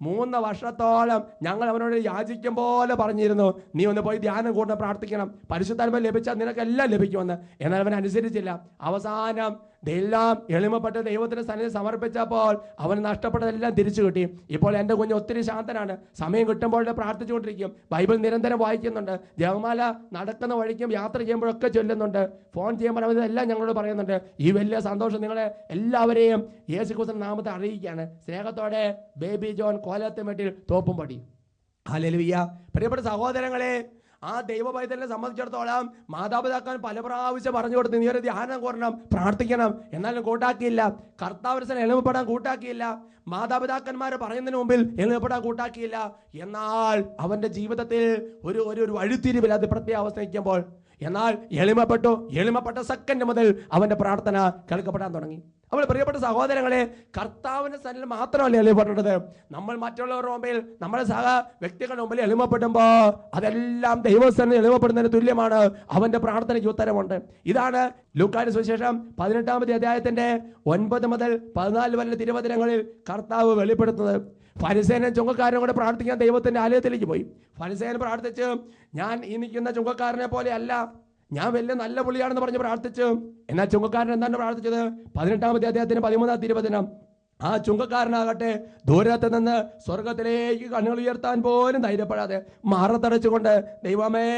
3 വർഷത്തോളം ഞങ്ങൾ അവനോട് യാചിക്കും പോലെ പറഞ്ഞിരുന്നു, നീ ഒന്ന് പോയി ധ്യാനം കൂടെ പ്രാർത്ഥിക്കണം, പരിശുദ്ധാത്മ ലഭിച്ചാൽ നിനക്കെല്ലാം ലഭിക്കുമെന്ന്. എന്നാൽ അവൻ അനുസരിച്ചില്ല. അവസാനം എല്ലാം എളിമപ്പെട്ട് ദൈവത്തിന്റെ സന്നിധി സമർപ്പിച്ചപ്പോൾ അവന് നഷ്ടപ്പെട്ടതെല്ലാം തിരിച്ചു കിട്ടി. ഇപ്പോൾ എൻ്റെ കുഞ്ഞ് ഒത്തിരി ശാന്തനാണ്. സമയം കിട്ടുമ്പോൾ പ്രാർത്ഥിച്ചുകൊണ്ടിരിക്കും. ബൈബിൾ നിരന്തരം വായിക്കുന്നുണ്ട്. ജപമാല നടക്കുന്ന വഴിക്കും യാത്ര ചെയ്യുമ്പോഴൊക്കെ ചൊല്ലുന്നുണ്ട്. ഫോൺ ചെയ്യുമ്പോൾ അവരെല്ലാം ഞങ്ങളോട് പറയുന്നുണ്ട്. ഈ വലിയ സന്തോഷം നിങ്ങളെ എല്ലാവരെയും യേശുക്രിസ്തുവിന്റെ നാമത്തെ അറിയിക്കുകയാണ്. സ്നേഹത്തോടെ ബേബി ജോൺ കോലത്തുമെട്ടിൽ തോപ്പുംപടി. ഹല്ലേലൂയ. പ്രിയപ്പെട്ട സഹോദരങ്ങളെ, ആ ദൈവ പൈതലിനെ സംബന്ധിച്ചിടത്തോളം മാതാപിതാക്കൾ പല പ്രാവശ്യം പറഞ്ഞു കൊടുത്ത് നീ ഒരു ധ്യാനം കൂടണം, പ്രാർത്ഥിക്കണം, എന്നാലും കൂട്ടാക്കിയില്ല. കർത്താവിനെ എളിമപ്പെടാൻ കൂട്ടാക്കിയില്ല. മാതാപിതാക്കന്മാരെ പറയുന്നതിന് മുമ്പിൽ എളിമപ്പെടാൻ കൂട്ടാക്കിയില്ല. എന്നാൽ അവന്റെ ജീവിതത്തിൽ ഒരു വഴിത്തിരിവിൽ അത് പ്രത്യേകാവസ്ഥ നിൽക്കുമ്പോൾ എന്നാൽ എളിമപ്പെട്ട സെക്കൻഡ് മുതൽ അവന്റെ പ്രാർത്ഥന കേൾക്കപ്പെടാൻ തുടങ്ങി. നമ്മൾ പ്രിയപ്പെട്ട സഹോദരങ്ങളെ, കർത്താവിന്റെ സന്നിധിയിൽ മാത്രമല്ല എളിമപ്പെട്ടത്. നമ്മൾ മറ്റുള്ളവരുടെ മുമ്പിൽ, നമ്മുടെ സഹ വ്യക്തികളുടെ മുമ്പിൽ എളിമപ്പെടുമ്പോ അതെല്ലാം ദൈവസന്നിധിയിൽ എളിമപ്പെടുന്നതിന് തുല്യമാണ്. അവന്റെ പ്രാർത്ഥനയ്ക്ക് ഉത്തരമുണ്ട്. ഇതാണ് ലൂക്കായുടെ സുവിശേഷം 18-ാമത്തെ അധ്യായത്തിന്റെ 9 മുതൽ 14 വരെ തിരുവചനങ്ങളിൽ കർത്താവ് വെളിപ്പെടുത്തുന്നത്. ഫരിസേനും ചുങ്കക്കാരനും കൂടെ പ്രാർത്ഥിക്കാൻ ദൈവത്തിന്റെ ആലയത്തിലേക്ക് പോയി. ഫരിസേൻ പ്രാർത്ഥിച്ച്, ഞാൻ ഈ നിൽക്കുന്ന ചുങ്കക്കാരനെ പോലെ അല്ല, ഞാൻ വലിയ നല്ല പുള്ളിയാണെന്ന് പറഞ്ഞ് പ്രാർത്ഥിച്ചു. എന്നാൽ ചുങ്കക്കാരൻ എന്താണ് പ്രാർത്ഥിച്ചത്? 18-ാമത്തെ അധ്യായത്തിന് 13-ാം തിരുവചനം. ആ ചുങ്കക്കാരനാകട്ടെ ദൂരത്ത് നിന്ന് സ്വർഗത്തിലേക്ക് കണ്ണുകൾ ഉയർത്താൻ പോലും ധൈര്യപ്പെടാതെ മാറത്തടച്ചുകൊണ്ട് ദൈവമേ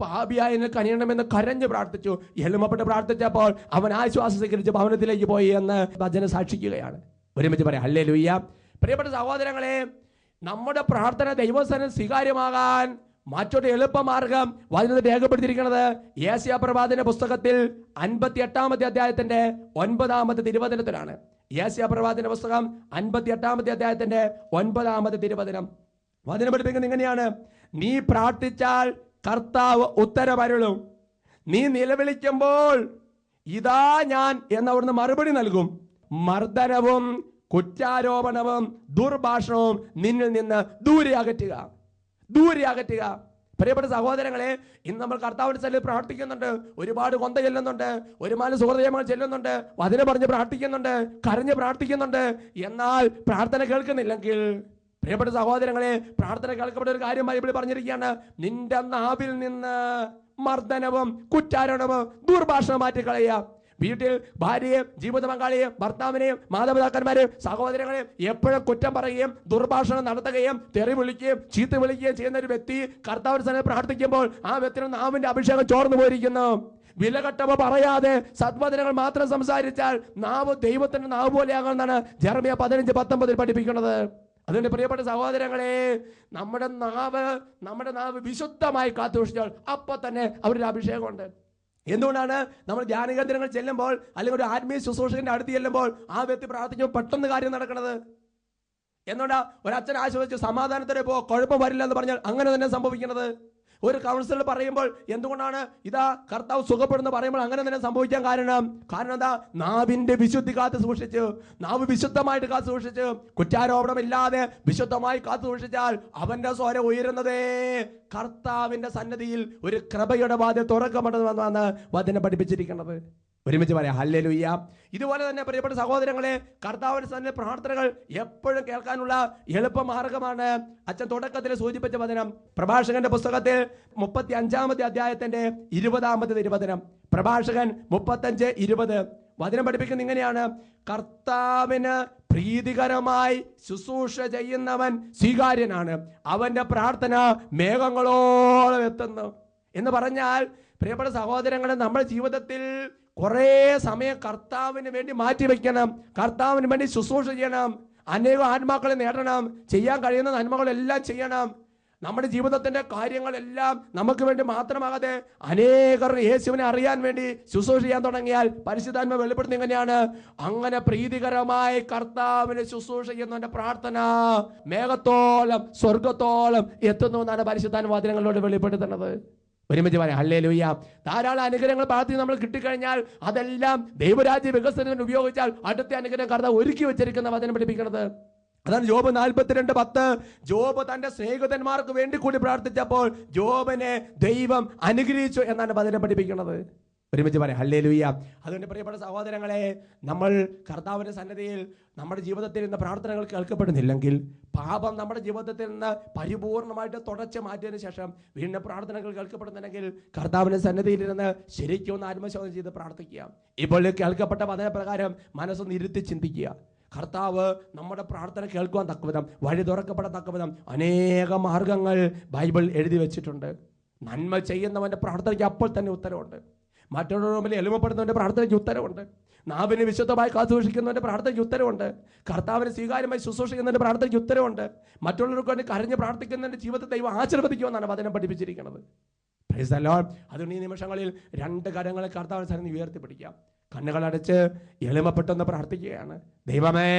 പാപിയായി കനിയണമെന്ന് കരഞ്ഞ് പ്രാർത്ഥിച്ചു. എളിമപ്പെട്ട് പ്രാർത്ഥിച്ചപ്പോൾ അവൻ ആശ്വാസം സ്വീകരിച്ച് ഭവനത്തിലേക്ക് പോയി എന്ന് വചനം സാക്ഷിക്കുകയാണ്. ഒരുമിച്ച് പറയാം ഹല്ലേലൂയ. പ്രിയപ്പെട്ട സഹോദരങ്ങളെ, നമ്മുടെ പ്രാർത്ഥന ദൈവസന്നിധിയിൽ സ്വീകാര്യമാകാൻ മറ്റൊരു എളുപ്പമാർഗം വചനത്തിൽ രേഖപ്പെടുത്തിയിരിക്കുന്നത് യേശയ്യാ പ്രവാചകന്റെ പുസ്തകത്തിൽ 58-ാമത്തെ അധ്യായത്തിന്റെ 9-ാമത്തെ തിരുവചനത്തിലാണ്. യേശയ്യാ പ്രവാചകന്റെ പുസ്തകം 58-ാമത്തെ അധ്യായത്തിന്റെ 9-ാമത്തെ തിരുവചനം. വചനം പഠിപ്പിക്കുന്നത് ഇങ്ങനെയാണ്: നീ പ്രാർത്ഥിച്ചാൽ കർത്താവ് ഉത്തരമരുളും, നീ നിലവിളിക്കുമ്പോൾ ഇതാ ഞാൻ എന്നവിടുന്ന് മറുപടി നൽകും. മർദ്ദനവും കുറ്റാരോപണവും ദുർഭാഷണവും നിന്നിൽ നിന്ന് ദൂരെ അകറ്റുക. പ്രിയപ്പെട്ട സഹോദരങ്ങളെ, ഇന്ന് നമ്മൾ കർത്താവിന്റെ സന്നിധിയിൽ പ്രാർത്ഥിക്കുന്നുണ്ട്, ഒരുപാട് കൊന്ത ചെല്ലുന്നുണ്ട്, ഒരുപാട് സുഹൃദയങ്ങൾ ചെല്ലുന്നുണ്ട്, വചനം പറഞ്ഞ് പ്രാർത്ഥിക്കുന്നുണ്ട്, കരഞ്ഞ് പ്രാർത്ഥിക്കുന്നുണ്ട്. എന്നാൽ പ്രാർത്ഥന കേൾക്കുന്നില്ലെങ്കിൽ പ്രിയപ്പെട്ട സഹോദരങ്ങളെ, പ്രാർത്ഥന കേൾക്കപ്പെട്ട ഒരു കാര്യം ബൈബിളിൽ പറഞ്ഞിരിക്കുകയാണ്: നിന്റെ നാവിൽ നിന്ന് മർദ്ദനവും കുറ്റാരോപണവും ദുർഭാഷണം മാറ്റിക്കളയുക. വീട്ടിൽ ഭാര്യയെയും ജീവിത പങ്കാളിയെയും ഭർത്താവിനെയും മാതാപിതാക്കന്മാരെയും സഹോദരങ്ങളെയും എപ്പോഴും കുറ്റം പറയുകയും ദുർഭാഷണം നടത്തുകയും തെറി വിളിക്കുകയും ചീത്ത വിളിക്കുകയും ചെയ്യുന്ന ഒരു വ്യക്തി കർത്താവിന്റെ സന്നിധിയിൽ പ്രാർത്ഥിക്കുമ്പോൾ ആ വ്യക്തിയുടെ നാവിന്റെ അഭിഷേകം ചോർന്നു പോയിരിക്കുന്നു. വിലകെട്ടവ പറയാതെ സദ്വചനങ്ങൾ മാത്രം സംസാരിച്ചാൽ നാവ് ദൈവത്തിന്റെ നാവ് പോലെയാകുമെന്നാണ് ജെറമ്യാ 15:19 പഠിപ്പിക്കുന്നത്. അതുകൊണ്ട് പ്രിയപ്പെട്ട സഹോദരങ്ങളെ, നമ്മുടെ നാവ് വിശുദ്ധമായി കാത്തുസൂക്ഷിച്ചാൽ അപ്പൊ തന്നെ അവരുടെ അഭിഷേകമുണ്ട്. എന്തുകൊണ്ടാണ് നമ്മൾ ധ്യാനകേന്ദ്രങ്ങൾ ചെല്ലുമ്പോൾ അല്ലെങ്കിൽ ഒരു ആത്മീയ ശുശ്രൂഷകന്റെ അടുത്ത് ചെല്ലുമ്പോൾ ആ വ്യക്തി പ്രാർത്ഥിക്കുമ്പോൾ പെട്ടെന്ന് കാര്യം നടക്കുന്നത്? എന്തുകൊണ്ടാ ഒരു അച്ഛൻ ആശ്വസിച്ചു സമാധാനത്തോടെ പോ, കുഴപ്പം വരില്ല എന്ന് പറഞ്ഞാൽ അങ്ങനെ തന്നെ സംഭവിക്കുന്നത്? ഒരു കൗൺസിലർ പറയുമ്പോൾ എന്തുകൊണ്ടാണ് ഇതാ കർത്താവ് സുഖപ്പെടുന്ന പറയുമ്പോൾ അങ്ങനെ തന്നെ സംഭവിക്കാൻ കാരണം എന്താ? നാവിന്റെ വിശുദ്ധി കാത്തു സൂക്ഷിച്ചു. നാവ് വിശുദ്ധമായിട്ട് കാത്തു സൂക്ഷിച്ചു, കുറ്റാരോപണമില്ലാതെ വിശുദ്ധമായി കാത്തു സൂക്ഷിച്ചാൽ അവന്റെ സ്വരം ഉയരുന്നതേ കർത്താവിന്റെ സന്നിധിയിൽ ഒരു കൃപയുടെ വാതിൽ തുറക്കപ്പെടുമെന്നാണ് വചനം പഠിപ്പിച്ചിരിക്കുന്നത്. ഒരുമിച്ച് പറയാം ഹല്ലേലൂയ. ഇതുപോലെ തന്നെ പ്രിയപ്പെട്ട സഹോദരങ്ങളെ, കർത്താവിന്റെ സന്നിധിയിൽ പ്രാർത്ഥനകൾ എപ്പോഴും കേൾക്കാനുള്ള എളുപ്പമാർഗമാണ് അച്ഛൻ തുടക്കത്തിൽ സൂചിപ്പിച്ച വചനം. പ്രഭാഷകന്റെ പുസ്തകത്തിൽ 35-ാമത്തെ അധ്യായത്തിന്റെ 20-ാമത്തെ തിരുവചനം. പ്രഭാഷകൻ 35:20 വചനം പഠിപ്പിക്കുന്നത് ഇങ്ങനെയാണ്: കർത്താവിന് പ്രീതികരമായി ശുശ്രൂഷ ചെയ്യുന്നവൻ സ്വീകാര്യനാണ്, അവന്റെ പ്രാർത്ഥന മേഘങ്ങളോളം എത്തുന്നു. എന്ന് പറഞ്ഞാൽ പ്രിയപ്പെട്ട സഹോദരങ്ങളെ, നമ്മുടെ ജീവിതത്തിൽ കുറെ സമയം കർത്താവിന് വേണ്ടി മാറ്റിവെക്കണം, കർത്താവിന് വേണ്ടി ശുശ്രൂഷ ചെയ്യണം, അനേകം ആത്മാക്കളെ നേടണം, ചെയ്യാൻ കഴിയുന്ന നന്മകളെല്ലാം ചെയ്യണം. നമ്മുടെ ജീവിതത്തിന്റെ കാര്യങ്ങളെല്ലാം നമുക്ക് വേണ്ടി മാത്രമാകാതെ അനേകർ യേശുവിനെ അറിയാൻ വേണ്ടി ശുശ്രൂഷ ചെയ്യാൻ തുടങ്ങിയാൽ പരിശുദ്ധാത്മ വെളിപ്പെടുത്തുന്നത് എങ്ങനെയാണ്? അങ്ങനെ പ്രീതികരമായി കർത്താവിന് ശുശ്രൂഷ ചെയ്യുന്നവന്റെ പ്രാർത്ഥന മേഘത്തോളം സ്വർഗത്തോളം എത്തുന്നു എന്നാണ് പരിശുദ്ധാത്മ വചനങ്ങളോട് വെളിപ്പെടുത്തുന്നത്. ഒരുമിച്ച് പറയാം ഹല്ലേലൂയ. ധാരാളം അനുഗ്രഹങ്ങൾ പ്രാർത്ഥന നമ്മൾ കിട്ടിക്കഴിഞ്ഞാൽ അതെല്ലാം ദൈവരാജ്യ വികസനത്തിന് ഉപയോഗിച്ചാൽ അടുത്ത അനുഗ്രഹം കർത്താവ് ഒരുക്കി വെച്ചിരിക്കുന്ന വചനം പഠിപ്പിക്കുന്നത്. അതാണ് ജോബ് 42:10. ജോബ് തന്റെ സ്നേഹിതന്മാർക്ക് വേണ്ടി കൂടി പ്രാർത്ഥിച്ചപ്പോൾ ജോബിനെ ദൈവം അനുഗ്രഹിച്ചു എന്നാണ് വചനം പഠിപ്പിക്കുന്നത്. ഒരുമിച്ച് പറയാം ഹല്ലേലൂയ. അതുകൊണ്ട് പ്രിയപ്പെട്ട സഹോദരങ്ങളെ, നമ്മൾ കർത്താവിന്റെ സന്നിധിയിൽ നമ്മുടെ ജീവിതത്തിൽ ഇന്ന് പ്രാർത്ഥനകൾ കേൾക്കപ്പെടുന്നില്ലെങ്കിൽ പാപം നമ്മുടെ ജീവിതത്തിൽ നിന്ന് പരിപൂർണമായിട്ട് തുടച്ച് മാറ്റിയതിനു ശേഷം വീണ്ടും പ്രാർത്ഥനകൾ കേൾക്കപ്പെടുന്നുണ്ടെങ്കിൽ കർത്താവിന്റെ സന്നിധിയിലിരുന്ന് ശരിക്കും ഒന്ന് ആത്മശോധന ചെയ്ത് പ്രാർത്ഥിക്കുക. ഇപ്പോൾ കേൾക്കപ്പെട്ട വചനപ്രകാരം മനസ്സൊന്ന് ഇരുത്തി ചിന്തിക്കുക. കർത്താവ് നമ്മുടെ പ്രാർത്ഥന കേൾക്കുവാൻ തക്കവിധം, വഴി തുറക്കപ്പെടാൻ തക്കവിധം അനേക മാർഗങ്ങൾ ബൈബിൾ എഴുതി വെച്ചിട്ടുണ്ട്. നന്മ ചെയ്യുന്നവൻ്റെ പ്രാർത്ഥനയ്ക്ക് അപ്പോൾ തന്നെ ഉത്തരവുണ്ട്. മറ്റുള്ളവരുടെ മുമ്പിൽ എളിമപ്പെടുന്നവൻ്റെ പ്രാർത്ഥനയ്ക്ക് ഉത്തരവുണ്ട്. നാവിനെ വിശുദ്ധമായി കാത്തുസൂക്ഷിക്കുന്നവൻ്റെ പ്രാർത്ഥനയ്ക്ക് ഉത്തരവുണ്ട്. കർത്താവിനെ സ്വീകാര്യമായി ശുശ്രൂഷിക്കുന്നതിൻ്റെ പ്രാർത്ഥനയ്ക്ക് ഉത്തരവുണ്ട്. മറ്റുള്ളവർക്ക് വേണ്ടി കരഞ്ഞ് പ്രാർത്ഥിക്കുന്നതിൻ്റെ ജീവിതത്തെ ദൈവം ആശീർവദിക്കുമെന്നാണ് വചനം പഠിപ്പിച്ചിരിക്കുന്നത്. Price the Lord. അതുകൊണ്ട് ഈ നിമിഷങ്ങളിൽ 2 കരങ്ങളെ കർത്താവിന്റെ സന്നിധിയിൽ ഉയർത്തിപ്പിടിക്കാം. കണ്ണുകളടച്ച് എളിമപ്പെട്ടെന്ന് പ്രാർത്ഥിക്കുകയാണ്. ദൈവമേ,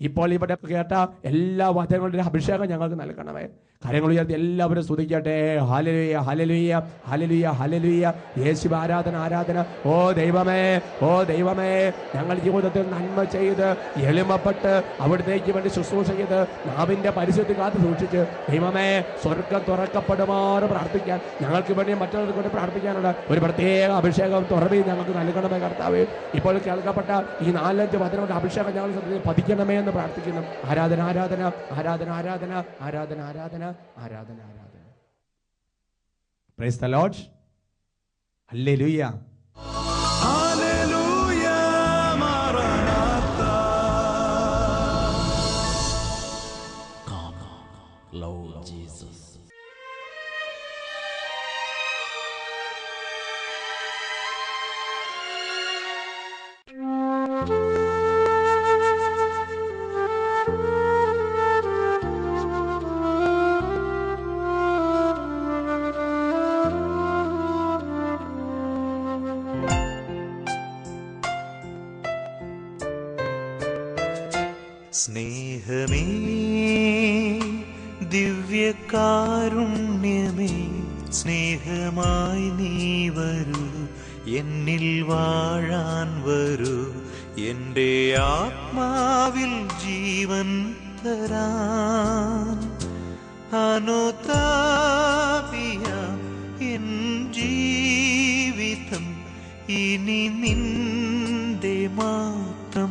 ഇപ്പോൾ ഇവിടെ കേട്ട എല്ലാ വചനങ്ങളുടെയും അഭിഷേകം ഞങ്ങൾക്ക് നൽകണമേ. കരങ്ങൾ ഉയർത്തി എല്ലാവരും സ്തുതിക്കട്ടെ. ഹല്ലേലൂയ, ഹല്ലേലൂയ, ഹല്ലേലൂയ, ഹല്ലേലൂയ. യേശുവേ, ആരാധന, ആരാധന. ഓ ദൈവമേ, ഓ ദൈവമേ, ഞങ്ങൾ ജീവിതത്തിൽ നന്മ ചെയ്ത് എളിമപ്പെട്ട് അവിടത്തേക്ക് വേണ്ടി ശുശ്രൂഷ ചെയ്ത് നാവിന്റെ പരിശുദ്ധി കാത്തു സൂക്ഷിച്ച് ദൈവമേ, സ്വർഗം തുറക്കപ്പെടുമാറ് പ്രാർത്ഥിക്കാൻ, ഞങ്ങൾക്ക് വേണ്ടി മറ്റുള്ളവർക്ക് വേണ്ടി പ്രാർത്ഥിക്കാനുള്ള ഒരു പ്രത്യേക അഭിഷേകം തുറവി ഞങ്ങൾക്ക് നൽകണമേ കർത്താവേ. ഇപ്പോൾ കേൾക്കപ്പെട്ട ഈ 4-5 വചനങ്ങളുടെ അഭിഷേകം ഞങ്ങൾ പതിക്കണമേ എന്ന് പ്രാർത്ഥിക്കുന്നു. ആരാധന, ആരാധന, ആരാധന, ആരാധന, ആരാധന, ആരാധന, ആരാധന, ആരാധന. Praise the Lord. ഹല്ലേലൂയ, ഹല്ലേലൂയ, മാറാനാഥാ. Come, Lord Jesus. സ്നേഹമേ, ദിവ്യകാരുണ്യമേ, സ്നേഹമായി നീ വരൂ, എന്നിൽ വാഴാൻ വരൂ, എൻ്റെ ആത്മാവിൽ ജീവൻ തരാൻ. അനുതാപിയ എൻ ജീവിതം ഇനി നിന്റെ മാത്രം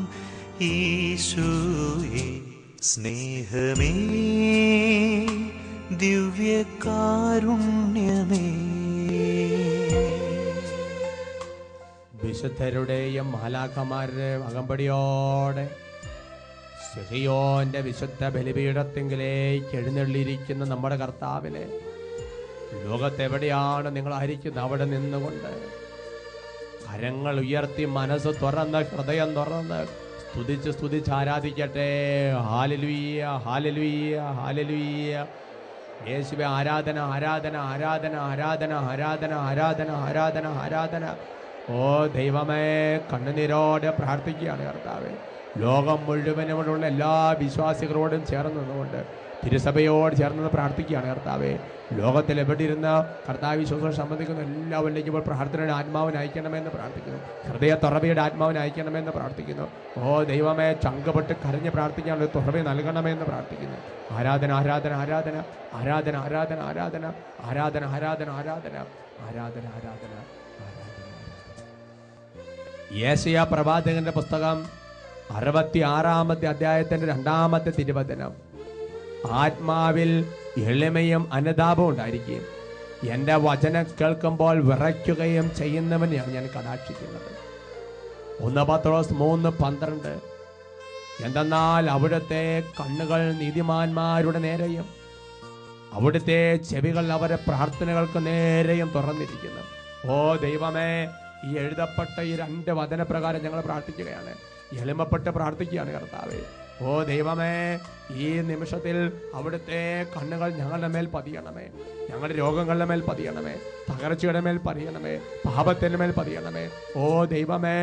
ഈശോയേ. സ്നേഹമേ, ദിവ്യകാരുണ്യമേ. വിശുദ്ധരുടെയും മാലാഖമാരുടെയും അകമ്പടിയോടെ സിഹിയോന്റെ വിശുദ്ധ ബലിപീഠത്തിങ്കിലേക്ക് എഴുന്നള്ളിയിരിക്കുന്ന നമ്മുടെ കർത്താവിനെ, ലോകത്തെവിടെയാണ് നിങ്ങളായിരിക്കുന്നത് അവിടെ നിന്നുകൊണ്ട് കരങ്ങൾ ഉയർത്തി മനസ്സ് തുറന്ന് ഹൃദയം തുറന്ന് സ്തുതിച്ച് ആരാധിക്കട്ടെ. ഹല്ലേലൂയ, ഹല്ലേലൂയ, ഹല്ലേലൂയ. യേശുവേ, ആരാധന, ആരാധന, ആരാധന, ആരാധന, ആരാധന, ആരാധന, ആരാധന, ആരാധന. ഓ ദൈവമേ, കണ്ണുനീരോടെ പ്രാർത്ഥിക്കുകയാണ് കർത്താവേ. ലോകം മുഴുവനുമുള്ള എല്ലാ വിശ്വാസികളോടും ചേർന്ന് നിന്നുകൊണ്ട് തിരുസഭയോട് ചേർന്ന് പ്രാർത്ഥിക്കുകയാണ് കർത്താവേ. ലോകത്തിൽ എവിടെ ഇരുന്ന് കർത്താവ് ശുശ്രൂഷ സംബന്ധിക്കുന്ന എല്ലാവരിലേക്കും ഇപ്പോൾ പ്രാർത്ഥനയുടെ ആത്മാവിനെ അയക്കണമെന്ന് പ്രാർത്ഥിക്കുന്നു. ഹൃദയ തുറവിയുടെ ആത്മാവിനെ അയക്കണമെന്ന് പ്രാർത്ഥിക്കുന്നു. ഓ ദൈവമേ, ചങ്കപ്പെട്ട് കരഞ്ഞ് പ്രാർത്ഥിക്കാനുള്ള തുറവി നൽകണമെന്ന് പ്രാർത്ഥിക്കുന്നു. ആരാധന, ആരാധന, ആരാധന, ആരാധന, ആരാധന, ആരാധന, ആരാധന, ആരാധന, ആരാധന, ആരാധന, ആരാധന, ആരാധന. യെശയ്യാ പ്രവാചകന്റെ പുസ്തകം 66-ാമത്തെ അധ്യായത്തിന്റെ 2-ാമത്തെ തിരുവചനം. ആത്മാവിൽ എളിമയും അനുതാപവും ഉണ്ടായിരിക്കുകയും എൻ്റെ വചനം കേൾക്കുമ്പോൾ വിറയ്ക്കുകയും ചെയ്യുന്നവനെയാണ് ഞാൻ കടാക്ഷിക്കുന്നത്. 1 പത്രോസ് 3:12. എന്തെന്നാൽ അവിടുത്തെ കണ്ണുകൾ നീതിമാന്മാരുടെ നേരെയും അവിടുത്തെ ചെവികൾ അവരെ പ്രാർത്ഥനകൾക്ക് നേരെയും തുറന്നിരിക്കുന്നു. ഓ ദൈവമേ, ഈ എഴുതപ്പെട്ട ഈ 2 വചനപ്രകാരം ഞങ്ങൾ പ്രാർത്ഥിക്കുകയാണ്, എളിമപ്പെട്ട് പ്രാർത്ഥിക്കുകയാണ് കർത്താവേ. ഓ ദൈവമേ, ഈ നിമിഷത്തിൽ അവിടുത്തെ കണ്ണുകൾ ഞങ്ങളുടെ മേൽ പതിയണമേ, ഞങ്ങളുടെ രോഗങ്ങളുടെ മേൽ പതിയണമേ, തകർച്ചയുടെ മേൽ പതിയണമേ, പാപത്തിന് മേൽ പതിയണമേ. ഓ ദൈവമേ,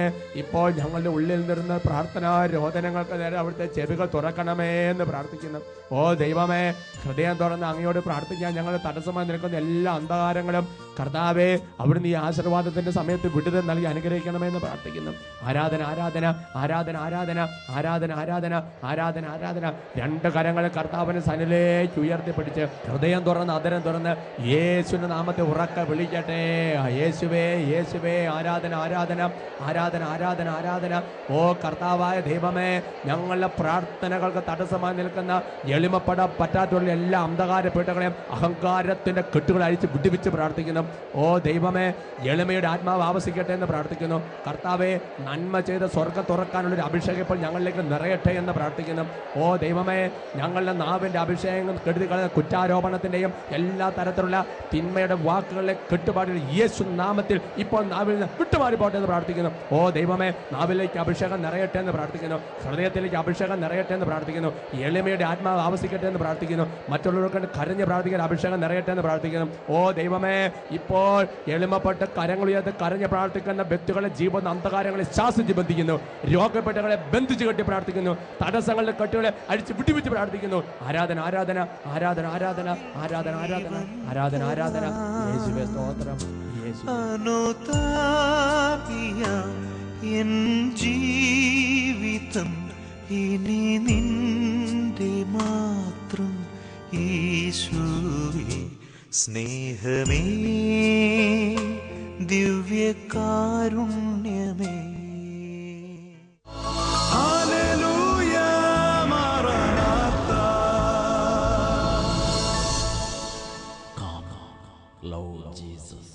ഇപ്പോൾ ഞങ്ങളുടെ ഉള്ളിൽ നിന്ന് പ്രാർത്ഥനാ രോദനങ്ങൾക്ക് നേരെ അവിടുത്തെ ചെവികൾ തുറക്കണമേ എന്ന് പ്രാർത്ഥിക്കുന്നു. ഓ ദൈവമേ, ഹൃദയം തുറന്ന് അങ്ങയോട് പ്രാർത്ഥിക്കാൻ ഞങ്ങൾ തടസ്സമായി നിൽക്കുന്ന എല്ലാ അന്ധകാരങ്ങളും കർത്താവേ, അവിടുന്ന് ഈ ആശീർവാദത്തിന്റെ സമയത്ത് വിടുതൽ നൽകി അനുഗ്രഹിക്കണമെന്ന് പ്രാർത്ഥിക്കുന്നു. ആരാധന, ആരാധന, ആരാധന, ആരാധന, ആരാധന, ആരാധന, ആരാധന, ആരാധന. രണ്ട് കരങ്ങൾ കർത്താവിന് സന്നിധിയിലേക്ക് ഉയർത്തിപ്പിടിച്ച് ഹൃദയം തുറന്ന് അതരം തുറന്ന് യേശുവിന്റെ നാമത്തെ ഉറക്കെ വിളിക്കട്ടെ. യേശുവേ യേശുവേ, ആരാധന ആരാധന ആരാധന ആരാധന ആരാധന. ഓ കർത്താവായ ദൈവമേ, ഞങ്ങളുടെ പ്രാർത്ഥനകൾക്ക് തടസ്സമായി നിൽക്കുന്ന എളിമപ്പെടാൻ പറ്റാത്തുള്ള എല്ലാ അന്ധകാര പീഠകളെയും അഹങ്കാരത്തിന്റെ കെട്ടുകൾ അഴിച്ച് വിടുവിച്ച് പ്രാർത്ഥിക്കുന്നു. ഓ ദൈവമേ, എളിമയുടെ ആത്മാവ് ആവസിക്കട്ടെ എന്ന് പ്രാർത്ഥിക്കുന്നു. കർത്താവെ, നന്മ ചെയ്ത് സ്വർഗം തുറക്കാനുള്ളൊരു അഭിഷേകം ഇപ്പോൾ ഞങ്ങളിലേക്ക് നിറയട്ടെ എന്ന് പ്രാർത്ഥിക്കുന്നു. ഓ ദൈവമേ, ഞങ്ങളുടെ നാവിന്റെ അഭിഷേകം കെടുതി കളയുന്ന കുറ്റാരോപണത്തിന്റെയും എല്ലാ തരത്തിലുള്ള തിന്മയുടെ വാക്കുകളിലെ കെട്ടുപാടുകൾ യേശു നാമത്തിൽ ഇപ്പോൾ നാവിൽ നിന്ന് വിട്ടുമാറി പോട്ടെ എന്ന് പ്രാർത്ഥിക്കുന്നു. ഓ ദൈവമേ, നാവിലേക്ക് അഭിഷേകം നിറയട്ടെ എന്ന് പ്രാർത്ഥിക്കുന്നു. ഹൃദയത്തിലേക്ക് അഭിഷേകം നിറയട്ടെ എന്ന് പ്രാർത്ഥിക്കുന്നു. എളിമയുടെ ആത്മാവ് ആവസിക്കട്ടെ എന്ന് പ്രാർത്ഥിക്കുന്നു. മറ്റുള്ളവർക്ക് കരഞ്ഞ് പ്രാർത്ഥിക്കാൻ അഭിഷേകം നിറയട്ടെ എന്ന് പ്രാർത്ഥിക്കുന്നു. ഓ ദൈവമേ, ഇപ്പോൾ എളിമപ്പെട്ട് കരങ്ങൾ ഉയർത്തി കരഞ്ഞ് പ്രാർത്ഥിക്കുന്ന വ്യക്തികളെ ജീവിത അന്ധകാരങ്ങളെ ശാസിച്ച് ബന്ധിക്കുന്നു. രോഗപ്പെട്ടകളെ ബന്ധിച്ച് കെട്ടി പ്രാർത്ഥിക്കുന്നു. തടസ്സങ്ങളുടെ കെട്ടുകളെ അഴിച്ച് വിട്ടുവിച്ച് പ്രാർത്ഥിക്കുന്നു. ആരാധന ആരാധന ആരാധന ആരാധന ആരാധന ആരാധന ആരാധന ആരാധന. യേശുവേ സ്തോത്രം. അനുതാപിയാം എൻ ജീവിതം ഇനി നിന്റെ മാത്രം യേശുവേ. സ്നേഹമേ, ദിവ്യകാരുണ്യമേ. Come, Lord Jesus.